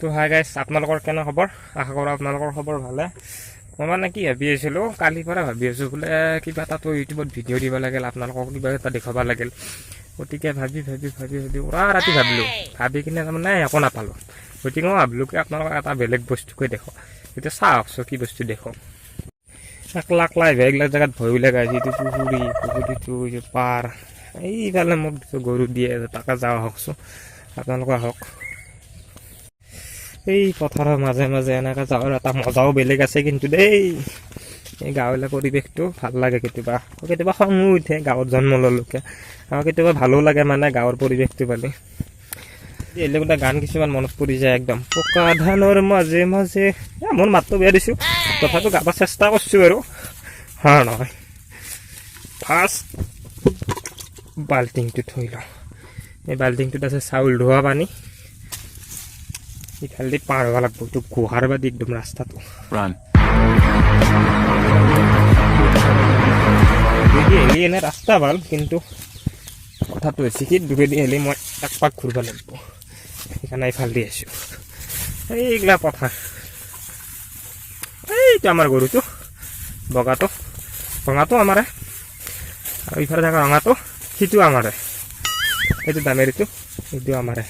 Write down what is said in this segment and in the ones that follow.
তো hi guys, আপোনালোকৰ কেনে খবৰ? আশা কৰোঁ আপোনালোকৰ খবৰ ভালে। মই মানে কি ভাবি আছিলোঁ, কালিৰ পৰা ভাবি আছোঁ বোলে কিবা এটা ইউটিউবত ভিডিঅ' দিব লাগিল, আপোনালোকক কিবা এটা দেখাব লাগিল। গতিকে ভাবি পুৰা ৰাতি ভাবিলোঁ, ভাবি কিনে তাৰমানে একো নাপালোঁ। গতিকে মই ভাবিলোঁ কি আপোনালোকক এটা বেলেগ বস্তুকে দেখো। এতিয়া চাওকচোন কি বস্তু দেখো। একলা এইবিলাক জেগাত ভয় লাগে। যিটো পুখুৰীটো পাৰ, এইফালে মোক গৰু দিয়ে, তাকে যাওঁ আহকচোন, আপোনালোকে আহক। এই পথাৰৰ মাজে মাজে এনেকৈ যাৱাৰ এটা মজাও বেলেগ আছে কিন্তু দেই। এই গাঁৱলীয়া পৰিৱেশটো ভাল লাগে। কেতিয়াবা খঙো উঠে গাঁৱত জন্ম ল'লোকে, আৰু কেতিয়াবা ভালো লাগে মানে গাঁৱৰ পৰিৱেশটো পালে। এনেকুৱা গান কিছুমান মনত পৰি যায় একদম। পকা ধানৰ মাজে মাজে, মোৰ মাতটো বেয়া দিছোঁ, তথাপিও গাব চেষ্টা কৰিছোঁ আৰু নহয়। ফাৰ্ষ্ট বাল্টিংটো থৈ লওঁ। এই বাল্টিংটোত আছে চাউল ধোৱা পানী। ইফালে পাৰ হ'ব লাগিব, এইটো গুহাৰ বাদি একদম ৰাস্তাটো। হেলি এনে ৰাস্তা ভাল, কিন্তু কথাটো হৈছে কি দুৰেদি হেলি মই এক পাক ঘূৰিব লাগিব, সেইকাৰণে ইফালে দি আছোঁ। এইগিলা পথাৰ, এইটো আমাৰ গৰুটো বগাটো আমাৰে, আৰু ইফালে থকা ৰঙাটো সিটো আমাৰে, এইটো দামেৰিটো এইটো আমাৰে।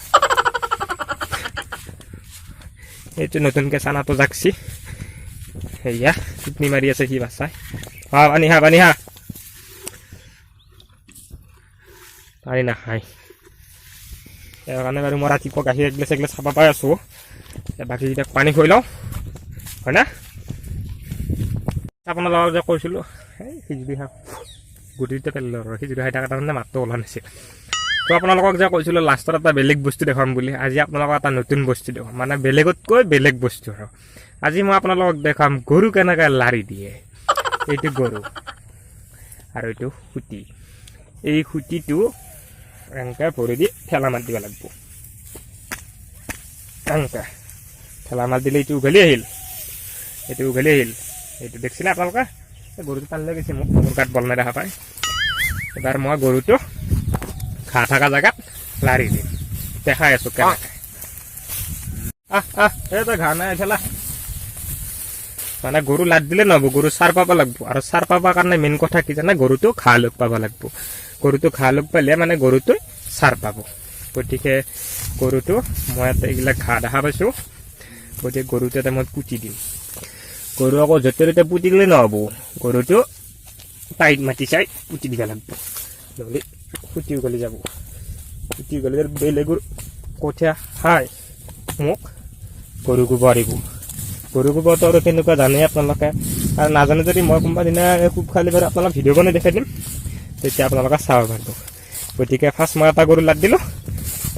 এইটো নতুনকৈ চানাটো জাগছি, সেয়া টুপনি মাৰি আছে সি বাচ্চাই। পানী নাখায়। ইয়াৰ কাৰণে বাৰু মই ৰাতিপুৱা গাখীৰ এগিলাচ চাব পাই আছোঁ। বাকীকেইটাক পানী খুৱাই লওঁ, হয় না? আপোনাৰ লগত যে কৈছিলোঁ এই খিচিৰি খাওঁ, গুটিতে পেলালোঁ আৰু খিচিৰি খাই থকা তাৰমানে মাতটো ওলোৱা নাছিল। তো আপোনালোকক যে কৈছিলোঁ লাষ্টত এটা বেলেগ বস্তু দেখাম বুলি, আজি আপোনালোকক এটা নতুন বস্তু দেখাম, মানে বেলেগতকৈ বেলেগ বস্তু আৰু। আজি মই আপোনালোকক দেখাম গৰু কেনেকৈ লাৰি দিয়ে। এইটো গৰু আৰু এইটো খুঁটি। এই খুঁটিটো এনেকৈ ভৰি দি ঠেলা মাৰি দিব লাগিব। এনেকৈ ঠেলা মাৰি দিলে এইটো উঘালি আহিল। এইটো দেখিছিলে আপোনালোকে? গৰুটো টানি লৈ গৈছে, মোৰ গাত বল নাই দেখা পায়। এবাৰ মই গৰুটো ঘাঁহ থকা জেগাত লাৰি দিম, দেখাই আছোঁ কেনেকৈ। তই ঘাঁহ নাই ঠেলা, মানে গৰু লাদ দিলে নহ'ব, গৰু চাৰ পাব লাগিব। আৰু চাৰ পাবৰ কাৰণে মেইন কথা কি জানে, গৰুটো ঘাঁহ লগ পাব লাগিব। গৰুটো ঘাঁহ লগ পালে মানে গৰুটোৱে চাৰ পাব। গতিকে গৰুটো মই ইয়াতে এইবিলাক ঘাঁহ দেখা পাইছোঁ, গতিকে গৰুটো এটা মই পুতি দিম। গৰু আকৌ য'তে ত'তে পুতি দিলে নহ'ব, গৰুটো টাইট মাটি চাই পুতি দিব লাগিব, নহ'লে খুটি উঘালি যাব। খুটি উঘালি বেলেগৰ কঠীয়া খাই মোক গৰু গোবৰ দিব। গৰু গোবৰটো আৰু কেনেকুৱা জানে আপোনালোকে, আৰু নাজানে যদি মই কোনোবা দিনা খুব খালি বাৰু আপোনালোক ভিডিঅ' বনাই দেখাই দিম, তেতিয়া আপোনালোকে চাব পাৰিব। গতিকে ফাৰ্ষ্ট মই এটা গৰু লাদ দিলোঁ,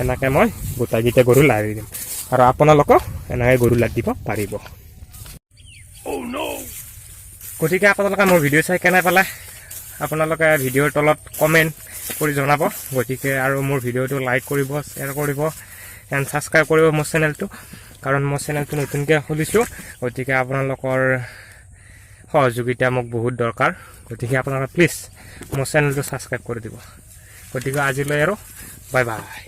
এনেকৈ মই গোটাইকেইটা গৰু লাৰি দিম, আৰু আপোনালোকেও এনেকৈ গৰু লাদ দিব পাৰিব। গতিকে আপোনালোকে মোৰ ভিডিঅ' চাই কেনে পালে আপোনালোকে ভিডিঅ'ৰ তলত কমেণ্ট কৰি জনাব। গতিকে আৰু মোৰ ভিডিঅ'টো লাইক কৰিব, শ্বেয়াৰ কৰিব, এণ্ড ছাবস্ক্ৰাইব কৰিব মোৰ চেনেলটো, কাৰণ মোৰ চেনেলটো নতুনকৈ খুলিছোঁ। গতিকে আপোনালোকৰ সহযোগিতা মোক বহুত দৰকাৰ। গতিকে আপোনালোকে প্লিজ মোৰ চেনেলটো ছাবস্ক্ৰাইব কৰি দিব। গতিকে আজিলৈ আৰু বাই বাই।